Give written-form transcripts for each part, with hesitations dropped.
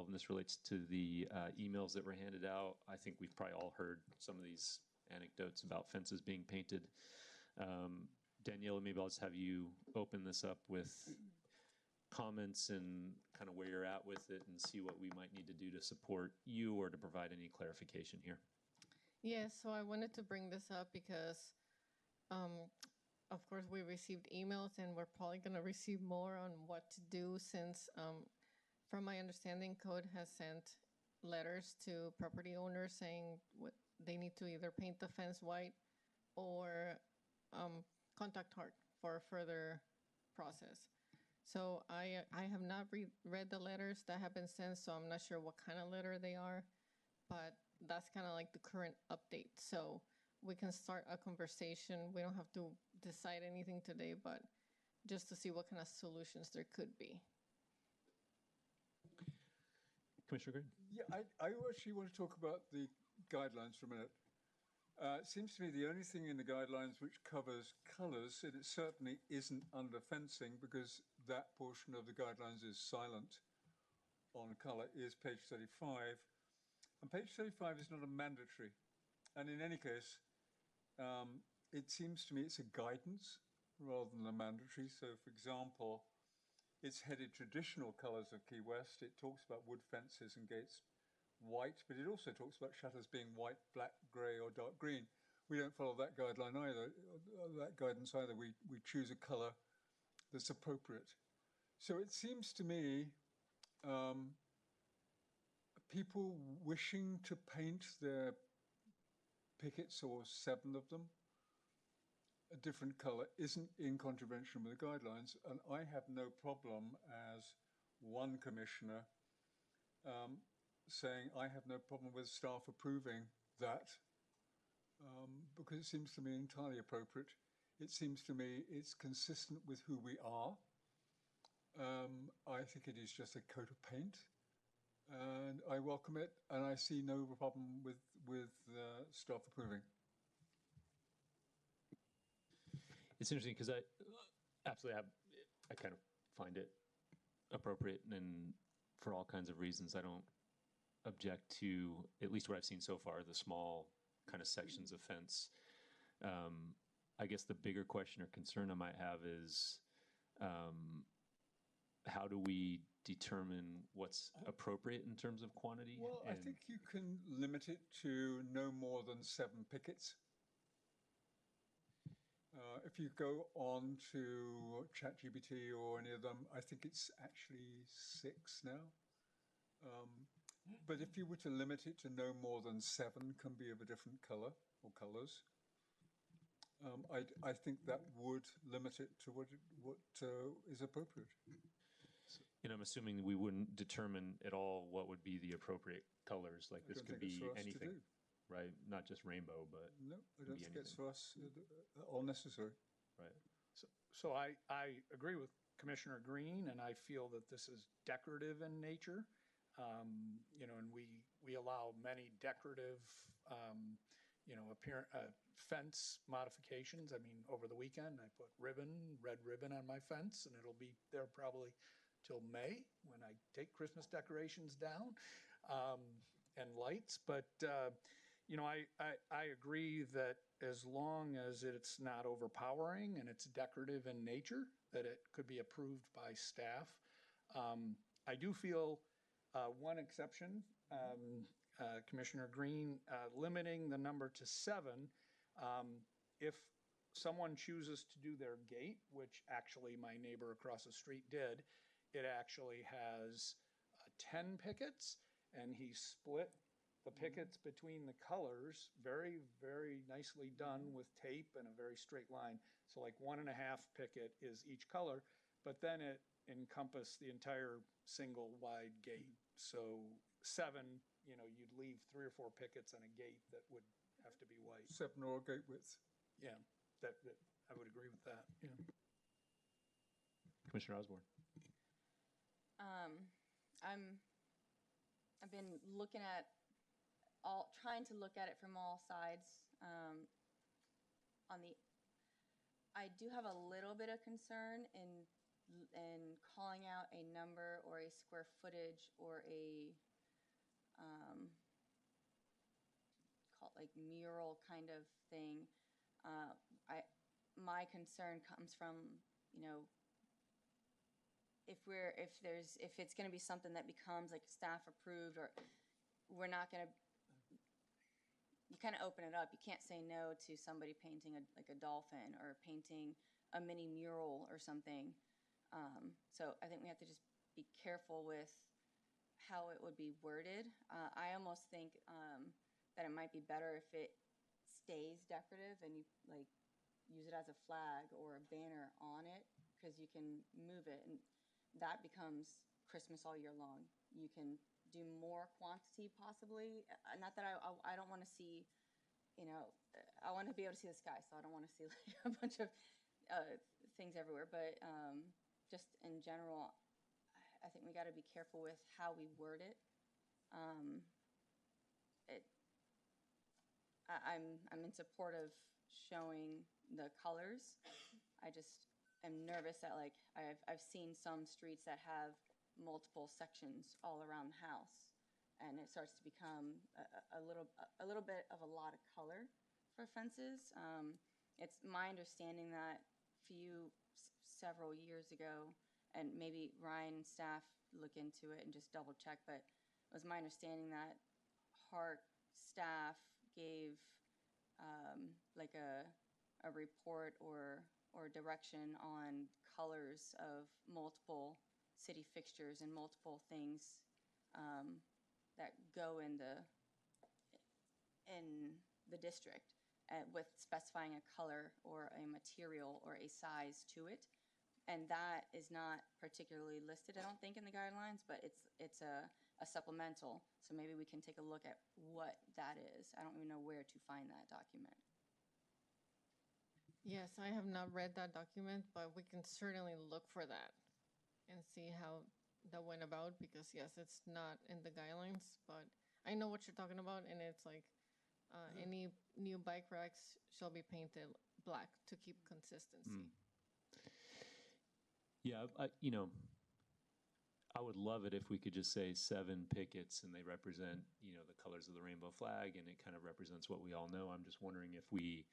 and this relates to the emails that were handed out. I think we've probably all heard some of these anecdotes about fences being painted. Daniela, maybe I'll just have you open this up with comments and kind of where you're at with it and see what we might need to do to support you or to provide any clarification here. Yes, so I wanted to bring this up because, of course, we received emails and we're probably going to receive more on what to do since, from my understanding, Code has sent letters to property owners saying what they need to either paint the fence white or contact HARC for a further process. So I have not read the letters that have been sent, so I'm not sure what kind of letter they are, but that's kind of like the current update. So we can start a conversation. We don't have to decide anything today, but just to see what kind of solutions there could be. Commissioner Green? Yeah, I actually want to talk about the guidelines for a minute. It seems to me the only thing in the guidelines which covers colours, and it certainly isn't under fencing because that portion of the guidelines is silent on colour, is page 35. And page 35 is not a mandatory. And in any case, it seems to me it's a guidance rather than a mandatory. So, for example, it's headed traditional colours of Key West. It talks about wood fences and gates white, but it also talks about shutters being white, black, grey or dark green. We don't follow that guideline either, that guidance either. We choose a colour that's appropriate. So it seems to me people wishing to paint their pickets, or 7 of them, a different colour isn't in contravention with the guidelines, and I have no problem as one commissioner saying I have no problem with staff approving that because it seems to me entirely appropriate. It seems to me it's consistent with who we are. I think it is just a coat of paint, and I welcome it, and I see no problem with staff approving. It's interesting because I kind of find it appropriate, and for all kinds of reasons, I don't object to, at least what I've seen so far, the small kind of sections of fence. I guess the bigger question or concern I might have is how do we determine what's appropriate in terms of quantity? Well, I think you can limit it to no more than 7 pickets. If you go on to ChatGPT or any of them, I think it's actually 6 now. But if you were to limit it to no more than 7 can be of a different colour or colours, I think that would limit it to what is appropriate. And I'm assuming we wouldn't determine at all what would be the appropriate colours. Like this could be anything, right? Not just rainbow, but no, I don't think it's for us all necessary. Right. So I agree with Commissioner Green, and I feel that this is decorative in nature. And we allow many decorative, fence modifications. I mean, over the weekend, I put red ribbon on my fence, and it'll be there probably till May when I take Christmas decorations down and lights. But, I agree that as long as it's not overpowering and it's decorative in nature, that it could be approved by staff. I do feel one exception, Commissioner Green, limiting the number to 7. If someone chooses to do their gate, which actually my neighbor across the street did, it actually has 10 pickets, and he split the pickets between the colors, very, very nicely done with tape and a very straight line. So like 1.5 picket is each color, but then it encompassed the entire single wide gate. So 7, you'd leave 3 or 4 pickets on a gate that would have to be white. 7 or gate width. Yeah, that I would agree with that. Yeah. Commissioner Osborne. I've been looking at trying to look at it from all sides. I do have a little bit of concern in calling out a number or a square footage or a call it like mural kind of thing. My concern comes from, you know, if it's going to be something that becomes like staff approved, or we're not going to, you kind of open it up. You can't say no to somebody painting like a dolphin or painting a mini mural or something. So I think we have to just be careful with how it would be worded. I almost think that it might be better if it stays decorative and you like use it as a flag or a banner on it, because you can move it and that becomes Christmas all year long. You can do more quantity possibly. Not that I don't want to see, you know, I want to be able to see the sky, so I don't want to see like a bunch of things everywhere. But just in general, I think we got to be careful with how we word it. I'm in support of showing the colors. I just am nervous that like I've seen some streets that have multiple sections all around the house, and it starts to become a little bit of a lot of color for fences. It's my understanding that several years ago, and maybe Ryan and staff look into it and just double check, but it was my understanding that HARC staff gave like a report or direction on colors of multiple city fixtures and multiple things that go in the district, with specifying a color or a material or a size to it. And that is not particularly listed, I don't think, in the guidelines, but it's a supplemental. So maybe we can take a look at what that is. I don't even know where to find that document. Yes, I have not read that document, but we can certainly look for that and see how that went about, because yes, it's not in the guidelines, but I know what you're talking about, and it's like any new bike racks shall be painted black to keep consistency. Yeah, I would love it if we could just say 7 pickets and they represent, the colors of the rainbow flag, and it kind of represents what we all know. I'm just wondering if we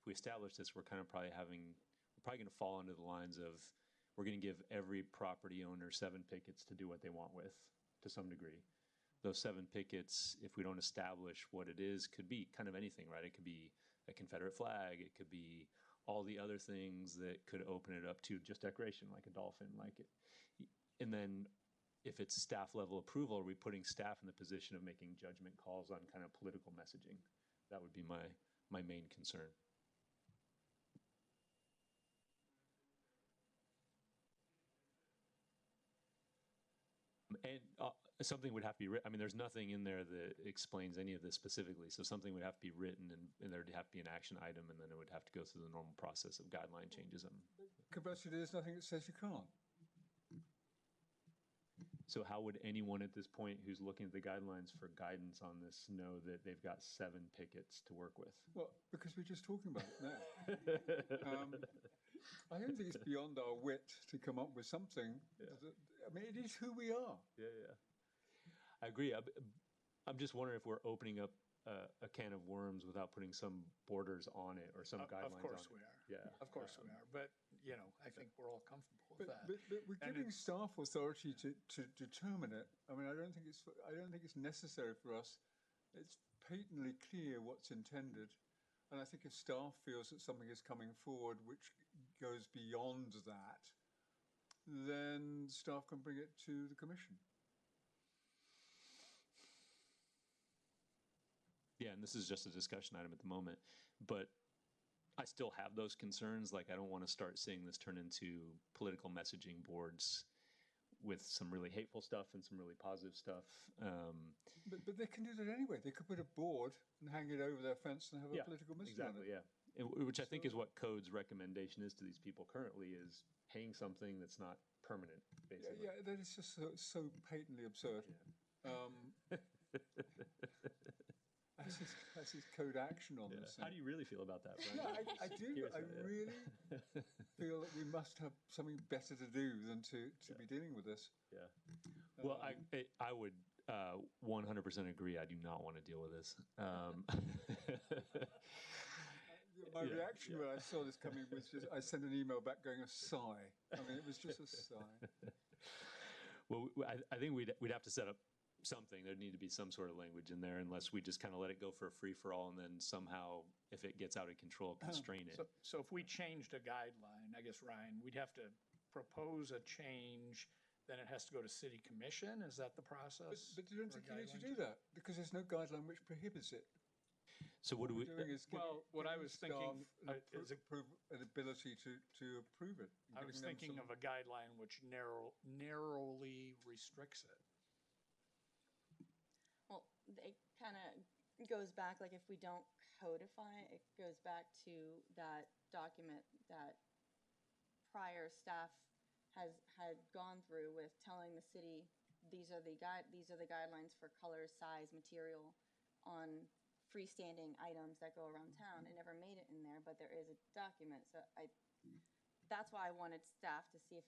establish this, we're probably going to fall into the lines of, we're going to give every property owner 7 pickets to do what they want with, to some degree. Those 7 pickets, if we don't establish what it is, could be kind of anything, right? It could be a Confederate flag. It could be all the other things that could open it up to just decoration, like a dolphin, like it. And then if it's staff level approval, are we putting staff in the position of making judgment calls on kind of political messaging? That would be my main concern. And something would have to be written. I mean, there's nothing in there that explains any of this specifically. So something would have to be written, and there'd have to be an action item, and then it would have to go through the normal process of guideline changes. Conversely, there's nothing that says you can't. So how would anyone at this point who's looking at the guidelines for guidance on this know that they've got 7 pickets to work with? Well, because we're just talking about it now. I don't think it's beyond our wit to come up with something. Yeah. I mean, it is who we are. Yeah. I agree. I'm just wondering if we're opening up a can of worms without putting some borders on it or some guidelines on it. Of course we are. Yeah. Of course we are. But, I think we're all comfortable with that. But we're giving staff authority to determine it. I mean, I don't think it's necessary for us. It's patently clear what's intended. And I think if staff feels that something is coming forward which goes beyond that, then staff can bring it to the commission. Yeah, and this is just a discussion item at the moment, but I still have those concerns. Like, I don't want to start seeing this turn into political messaging boards with some really hateful stuff and some really positive stuff. But they can do that anyway. They could put a board and hang it over their fence and have a political message on it. Yeah. Which I think is what code's recommendation is to these people currently, is hang something that's not permanent, basically. Yeah, that is just so patently absurd. Yeah. has his code action on this How thing. do you really feel about that, Brian? No, I do. Curious I about it, really feel that we must have something better to do than to be dealing with this. Yeah. Well, I would 100% agree. I do not want to deal with this. My Yeah, reaction when I saw this coming was just, I sent an email back going a sigh. I mean, it was just a sigh. Well, I think we'd have to set up something. There'd need to be some sort of language in there, unless we just kind of let it go for a free for all, and then somehow, if it gets out of control, constrain it. So if we changed a guideline, I guess, Ryan, we'd have to propose a change, then it has to go to city commission? Is that the process? But you don't for a think you need to guideline do that because there's no guideline which prohibits it. So what do we? We're doing is Well, what I giving was staff thinking, is it- an ability to approve it. I was thinking of a guideline which narrowly restricts it. Well, it kind of goes back, like if we don't codify, it goes back to that document that prior staff had gone through with telling the city, these are the guidelines for color, size, material on freestanding items that go around town. It never made it in there, but there is a document. So that's why I wanted staff to see if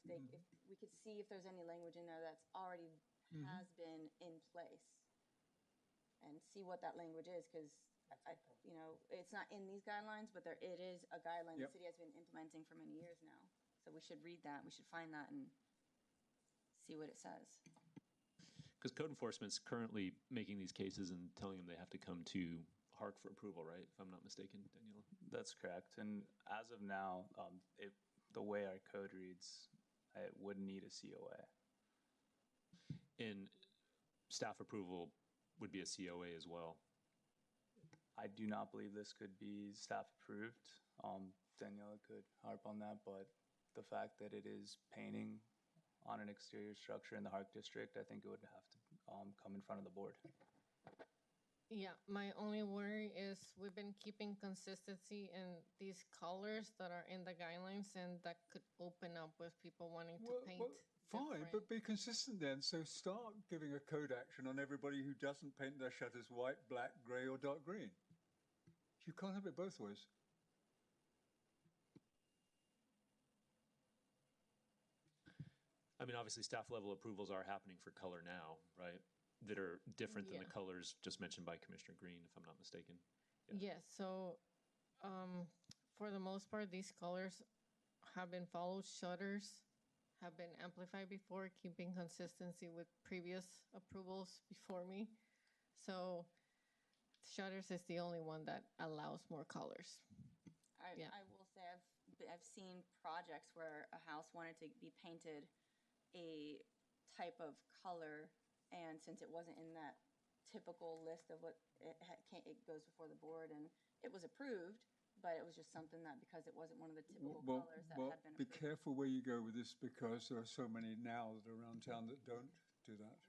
we could see if there's any language in there that's already has been in place, and see what that language is, because it's not in these guidelines, but it is a guideline the city has been implementing for many years now. So we should read that. We should find that and see what it says. Because code enforcement's currently making these cases and telling them they have to come to HARC for approval, right? If I'm not mistaken, Daniela. That's correct. And as of now, the way our code reads, it would need a COA. And staff approval would be a COA as well. I do not believe this could be staff approved. Daniela could harp on that, but the fact that it is painting on an exterior structure in the HARC district, I think it would have to come in front of the board. Yeah, my only worry is we've been keeping consistency in these colors that are in the guidelines, and that could open up with people wanting to paint. Fine, different. but be consistent then. So start giving a code action on everybody who doesn't paint their shutters white, black, grey, or dark green. You can't have it both ways. I mean, obviously, staff level approvals are happening for color now, right? That are different than the colors just mentioned by Commissioner Green, if I'm not mistaken. Yes, so for the most part, these colors have been followed. Shutters have been amplified before, keeping consistency with previous approvals before me. So shutters is the only one that allows more colors. I will say I've seen projects where a house wanted to be painted a type of color, and since it wasn't in that typical list of what it goes before the board, and it was approved, but it was just something that because it wasn't one of the typical colors that had been be approved. careful where you go with this, because there are so many now that are around town that don't do that.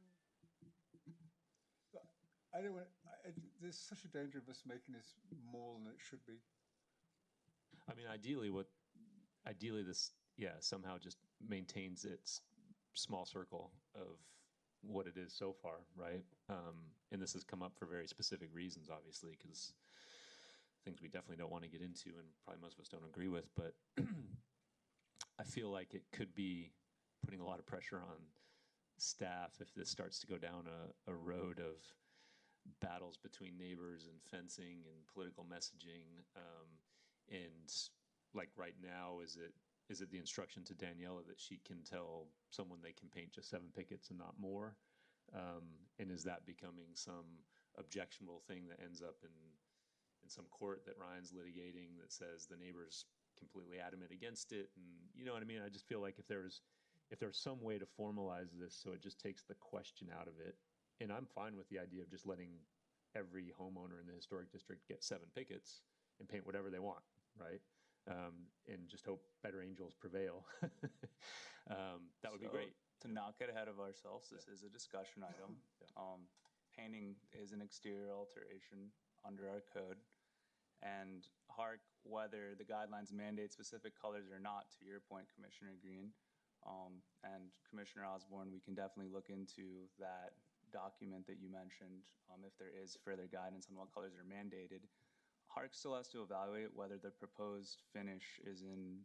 But I don't want. There's such a danger of us making this more than it should be. I mean, ideally this, somehow just maintains its small circle of what it is so far, right? And this has come up for very specific reasons, obviously, because things we definitely don't want to get into and probably most of us don't agree with, but I feel like it could be putting a lot of pressure on staff if this starts to go down a road of battles between neighbors and fencing and political messaging. And like right now, is it the instruction to Daniela that she can tell someone they can paint just 7 pickets and not more? And is that becoming some objectionable thing that ends up in some court that Ryan's litigating that says the neighbor's completely adamant against it? And you know what I mean? I just feel like if there's some way to formalize this so it just takes the question out of it, and I'm fine with the idea of just letting every homeowner in the historic district get 7 pickets and paint whatever they want, right? And just hope better angels prevail. That would be great. To not get ahead of ourselves, this is a discussion item. Painting is an exterior alteration under our code. And HARC, whether the guidelines mandate specific colors or not, to your point, Commissioner Green, and Commissioner Osborne, we can definitely look into that document that you mentioned, if there is further guidance on what colors are mandated, HARC still has to evaluate whether the proposed finish is in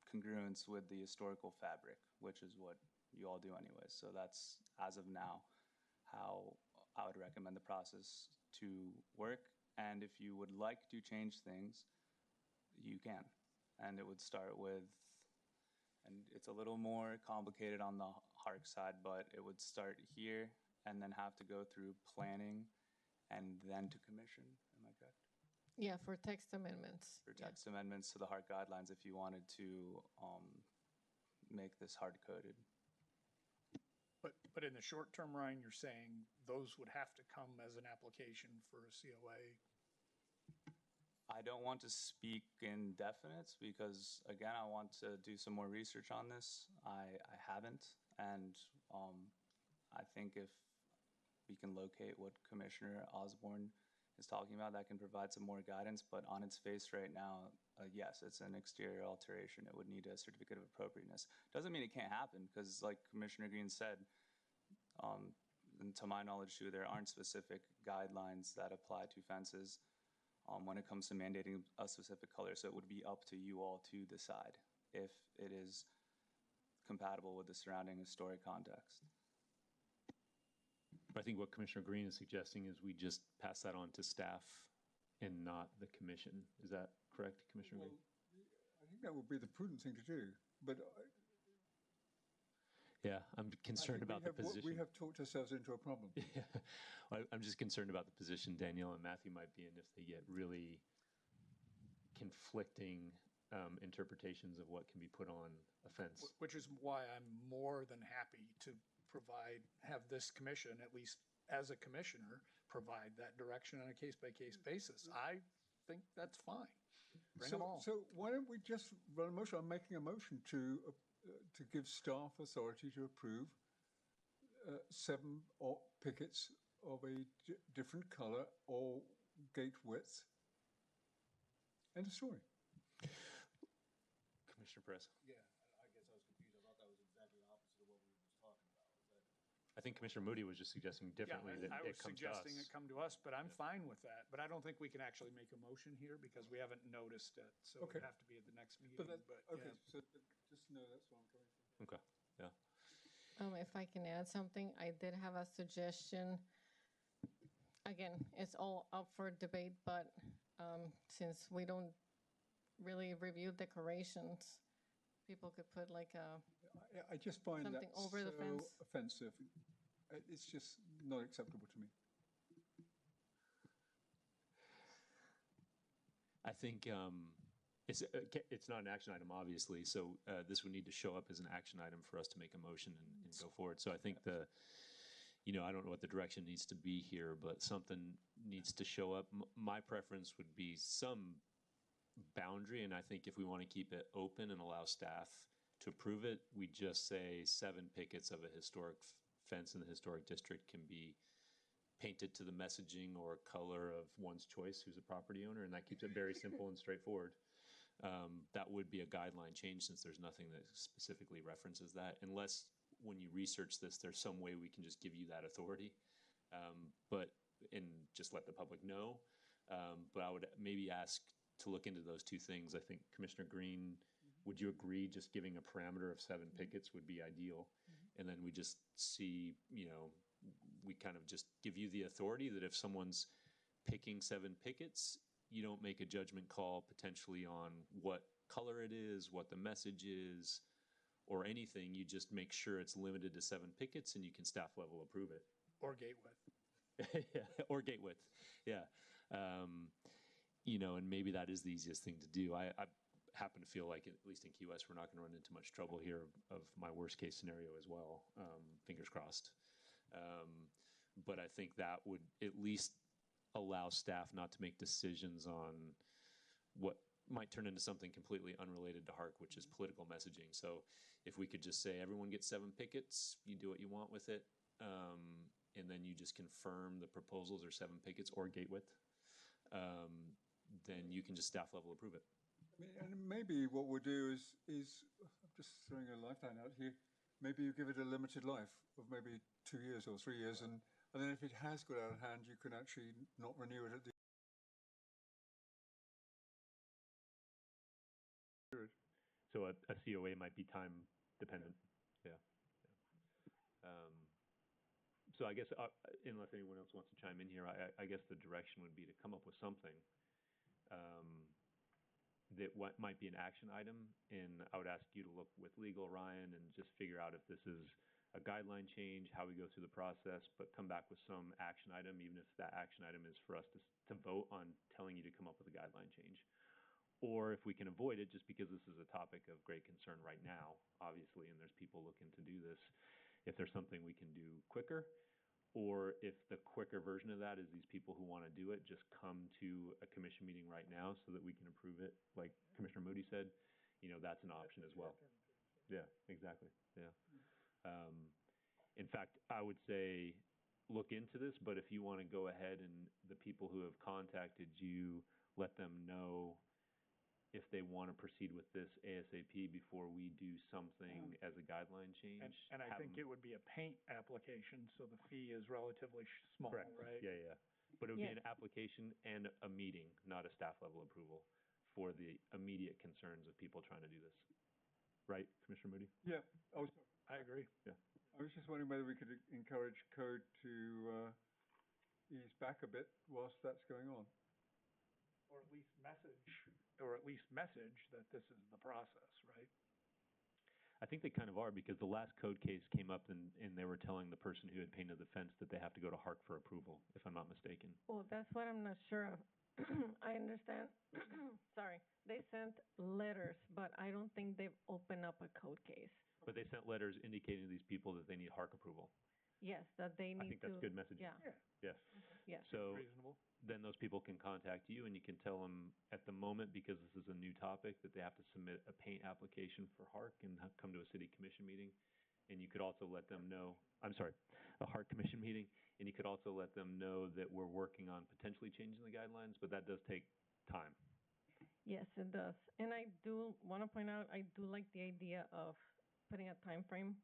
congruence with the historical fabric, which is what you all do anyway. So that's, as of now, how I would recommend the process to work. And if you would like to change things, you can. And it would start with, and it's a little more complicated on the HARC side, but it would start here and then have to go through planning and then to commission. Am I correct? Yeah, for text amendments. For text amendments to the HARC guidelines if you wanted to make this hard-coded. But in the short term, Ryan, you're saying those would have to come as an application for a COA? I don't want to speak in definites because, again, I want to do some more research on this. I haven't, and I think if we can locate what Commissioner Osborne is talking about, that can provide some more guidance. But on its face right now, yes, it's an exterior alteration. It would need a certificate of appropriateness. Doesn't mean it can't happen because, like Commissioner Green said, and to my knowledge too, there aren't specific guidelines that apply to fences when it comes to mandating a specific color. So it would be up to you all to decide if it is compatible with the surrounding historic context. I think what Commissioner Green is suggesting is we just pass that on to staff and not the commission. Is that correct, Commissioner Green? I think that would be the prudent thing to do. But yeah, I'm concerned about the position. We have talked ourselves into a problem. Yeah. I'm just concerned about the position Danielle and Matthew might be in if they get really conflicting interpretations of what can be put on a fence. Which is why I'm more than happy to have this commission, at least as a commissioner, provide that direction on a case-by-case basis. I think that's fine. Bring them all. So why don't we just run a motion? I'm making a motion to give staff authority to approve 7 pickets of a different color or gate width. End of story. Commissioner Perez. Yeah, I guess I was confused. I thought that was exactly the opposite of what we were just talking about. I think Commissioner Moody was just suggesting differently that I it was comes to us. suggesting it come to us, but I'm fine with that. But I don't think we can actually make a motion here because we haven't noticed it. So it would have to be at the next meeting. Okay, yeah. so just know that's where I'm coming from. Okay, yeah. If I can add something, I did have a suggestion. Again, it's all up for debate, but since we don't really review decorations, people could put like a I just find that something over the so fence. offensive. It's just not acceptable to me. I think it's not an action item, obviously, so this would need to show up as an action item for us to make a motion and go forward. So I think I don't know what the direction needs to be here, but something needs to show up. My preference would be some boundary, and I think if we want to keep it open and allow staff to approve it, we just say 7 pickets of a historic fence in the historic district can be painted to the messaging or color of one's choice who's a property owner, and that keeps it very simple and straightforward. That would be a guideline change since there's nothing that specifically references that, unless when you research this, there's some way we can just give you that authority, and just let the public know. But I would maybe ask to look into those 2 things. I think Commissioner Green, would you agree just giving a parameter of 7 pickets would be ideal? And then we just see, we kind of just give you the authority that if someone's picking 7 pickets, you don't make a judgment call potentially on what color it is, what the message is, or anything. You just make sure it's limited to 7 pickets and you can staff level approve it. Or gate width. Yeah, or gate width. Yeah. And maybe that is the easiest thing to do. I happen to feel like, at least in Key West, we're not going to run into much trouble here of my worst case scenario as well. Fingers crossed. But I think that would at least allow staff not to make decisions on what might turn into something completely unrelated to HARC, which is political messaging. So if we could just say everyone gets 7 pickets, you do what you want with it, and then you just confirm the proposals are 7 pickets or gate width, then you can just staff level approve it. And maybe what we'll do is I'm just throwing a lifeline out here. maybe you give it a limited life of maybe 2 years or 3 years, and then if it has got out of hand, you can actually not renew it at the period. So a COA might be time dependent. Yeah. So I guess, unless anyone else wants to chime in here, I guess the direction would be to come up with something that might be an action item. And I would ask you to look with legal, Ryan, and just figure out if this is a guideline change, how we go through the process, but come back with some action item, even if that action item is for us to vote on telling you to come up with a guideline change. Or if we can avoid it, just because this is a topic of great concern right now, obviously, and there's people looking to do this, if there's something we can do quicker, or if the quicker version of that is these people who want to do it just come to a commission meeting right now so that we can approve it, like Commissioner Moody said, that's an option as well. Yeah, exactly. Yeah. In fact, I would say look into this, but if you want to go ahead and the people who have contacted you, let them know if they want to proceed with this ASAP before we do something as a guideline change. And I think it would be a paint application, so the fee is relatively small, Correct. right? Yeah. But it would be an application and a meeting, not a staff level approval, for the immediate concerns of people trying to do this. Right, Commissioner Moody? Yeah, I agree. Yeah. I was just wondering whether we could encourage code to ease back a bit whilst that's going on. Or at least message that this is the process, right? I think they kind of are, because the last code case came up and they were telling the person who had painted the fence that they have to go to HARC for approval, if I'm not mistaken. Well, that's what I'm not sure of. I understand. Sorry. They sent letters, but I don't think they've opened up a code case. But they sent letters indicating to these people that they need HARC approval. Yes, that they need to. I think that's good messaging. Yeah. Yes. Yes. So Reasonable. then those people can contact you, and you can tell them at the moment, because this is a new topic, that they have to submit a paint application for HARC and come to a city commission meeting. And you could also let them know, a HARC commission meeting, and you could also let them know that we're working on potentially changing the guidelines, but that does take time. Yes, it does. And I do want to point out, I do like the idea of putting a time frame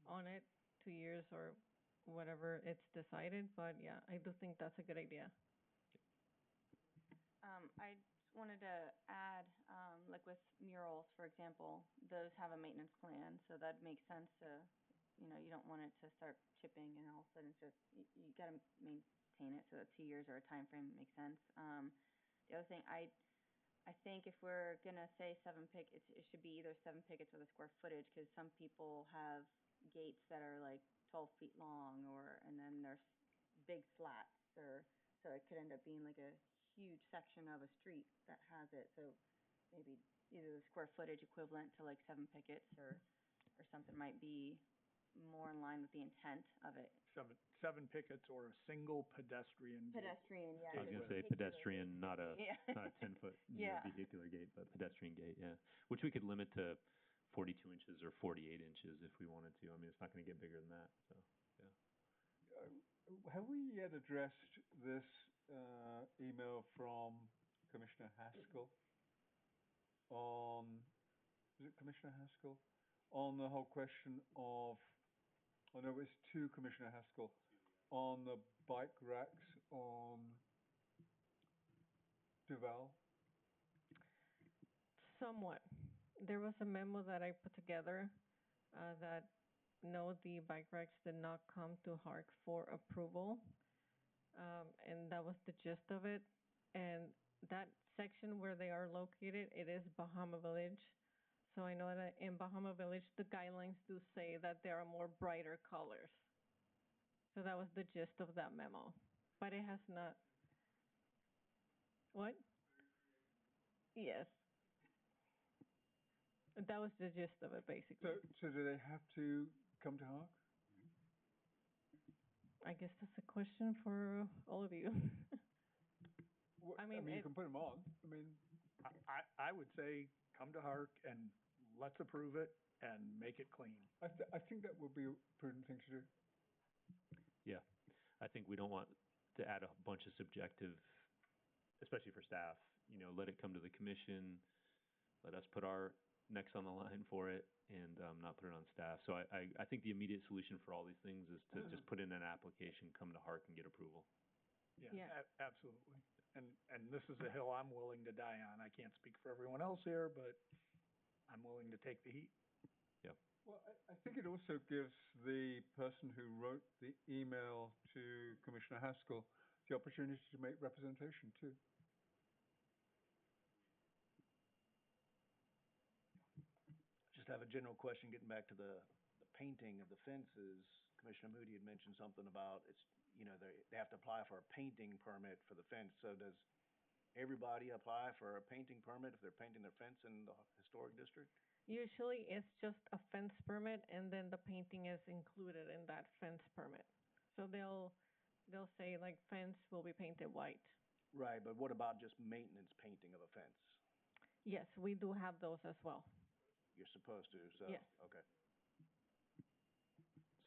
on it, 2 years or whatever it's decided. But yeah, I do think that's a good idea. I just wanted to add, like with murals, for example, those have a maintenance plan, so that makes sense to, you don't want it to start chipping and all of a sudden it's just, you got to maintain it, so that 2 years or a time frame makes sense. The other thing, I think if we're going to say 7 pickets, it should be either 7 pickets or the square footage, because some people have gates that are like 12 feet long, and then there's big slats, so it could end up being like a huge section of a street that has it. So maybe either the square footage equivalent to like 7 pickets or something might be more in line with the intent of it. 7 pickets or a single pedestrian gate. Pedestrian, yeah. I was going to say pedestrian, not a 10-foot vehicular gate, but pedestrian gate, yeah. Which we could limit to 42 inches or 48 inches if we wanted to. I mean, it's not going to get bigger than that, so, yeah. Have we yet addressed this email from Commissioner Haskell is it Commissioner Haskell? On the whole question of, no, it's to Commissioner Haskell, on the bike racks on Duval? Somewhat. There was a memo that I put together that no, the bike racks did not come to HARC for approval. And that was the gist of it. And that section where they are located, it is Bahama Village. So I know that in Bahama Village, the guidelines do say that there are more brighter colors. So that was the gist of that memo. But it has not. What? Yes. That was the gist of it, basically. So do they have to come to HARC? I guess that's a question for all of you. I mean, you can put them on. I mean, I would say come to HARC and let's approve it and make it clean. I think that would be a prudent thing to do. Yeah. I think we don't want to add a bunch of subjective, especially for staff, let it come to the commission, let us put our next on the line for it and not put it on staff. So I think the immediate solution for all these things is to just put in an application, come to HARC and get approval. Yeah. Absolutely. And this is a hill I'm willing to die on. I can't speak for everyone else here, but I'm willing to take the heat. Well, I think it also gives the person who wrote the email to Commissioner Haskell the opportunity to make representation too. Just have a general question, getting back to the painting of the fences. Commissioner Moody had mentioned something about they have to apply for a painting permit for the fence. So does everybody apply for a painting permit if they're painting their fence in the historic district? Usually it's just a fence permit, and then the painting is included in that fence permit. So they'll say like fence will be painted white. Right, but what about just maintenance painting of a fence? Yes, we do have those as well. You're supposed to, so, Yes. okay.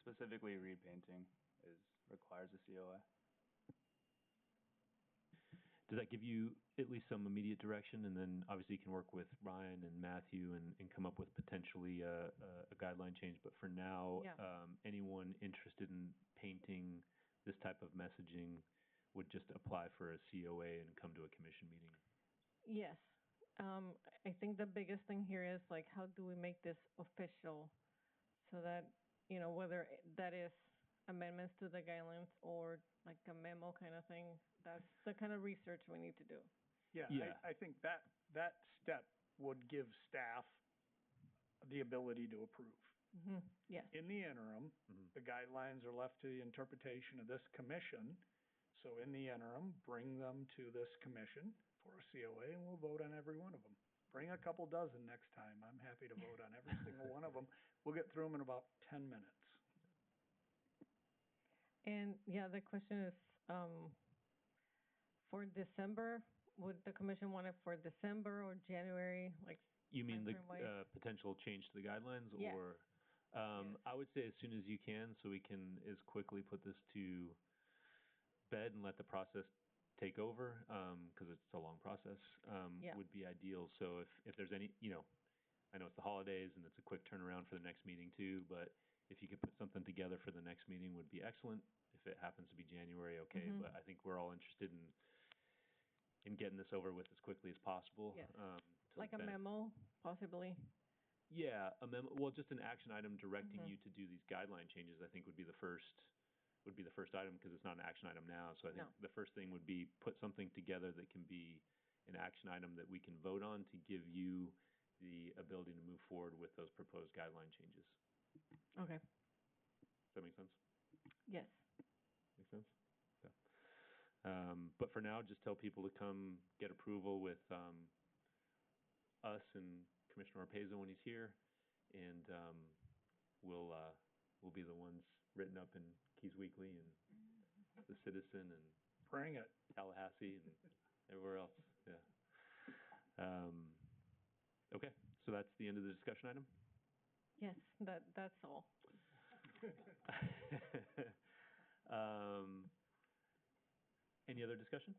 Specifically, repainting requires a COA. Does that give you at least some immediate direction? And then obviously you can work with Ryan and Matthew and come up with potentially a guideline change. But for now, Yeah. Anyone interested in painting this type of messaging would just apply for a COA and come to a commission meeting. Yes. I think the biggest thing here is like, how do we make this official so that, whether that is amendments to the guidelines or like a memo kind of thing, that's the kind of research we need to do. Yeah, Yeah. I think that step would give staff the ability to approve. Mm-hmm. Yes. In the interim, the guidelines are left to the interpretation of this commission. So in the interim, bring them to this commission for a COA, and we'll vote on every one of them. Bring a couple dozen next time. I'm happy to vote on every single one of them. We'll get through them in about 10 minutes. And yeah, the question is, for December, would the commission want it for December or January? Like, You mean the timeframe-wise? potential change to the guidelines? Yes. Or Yes. I would say as soon as you can, so we can as quickly put this to bed and let the process take over, because it's a long process, Yeah. would be ideal. So if there's any, I know it's the holidays and it's a quick turnaround for the next meeting too, but if you could put something together for the next meeting would be excellent. If it happens to be January, okay, Mhm. but I think we're all interested in getting this over with as quickly as possible. Yes. to Like a benefit- memo, possibly. Yeah, a memo. Well, just an action item directing Mhm. you to do these guideline changes. I think would be the first item because it's not an action item now. So I think No. the first thing would be put something together that can be an action item that we can vote on to give you the ability to move forward with those proposed guideline changes. Okay. Does that make sense? Yes. Make sense? Yeah. But for now, just tell people to come get approval with us and Commissioner Arpazo when he's here, and we'll be the ones written up in Keys Weekly and The Citizen and Bring it. Tallahassee and everywhere else. Yeah. Okay, so that's the end of the discussion item. Yes. That's all. Any other discussion?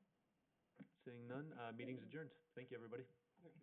Seeing none, meeting's adjourned. Thank you, everybody. Thank you.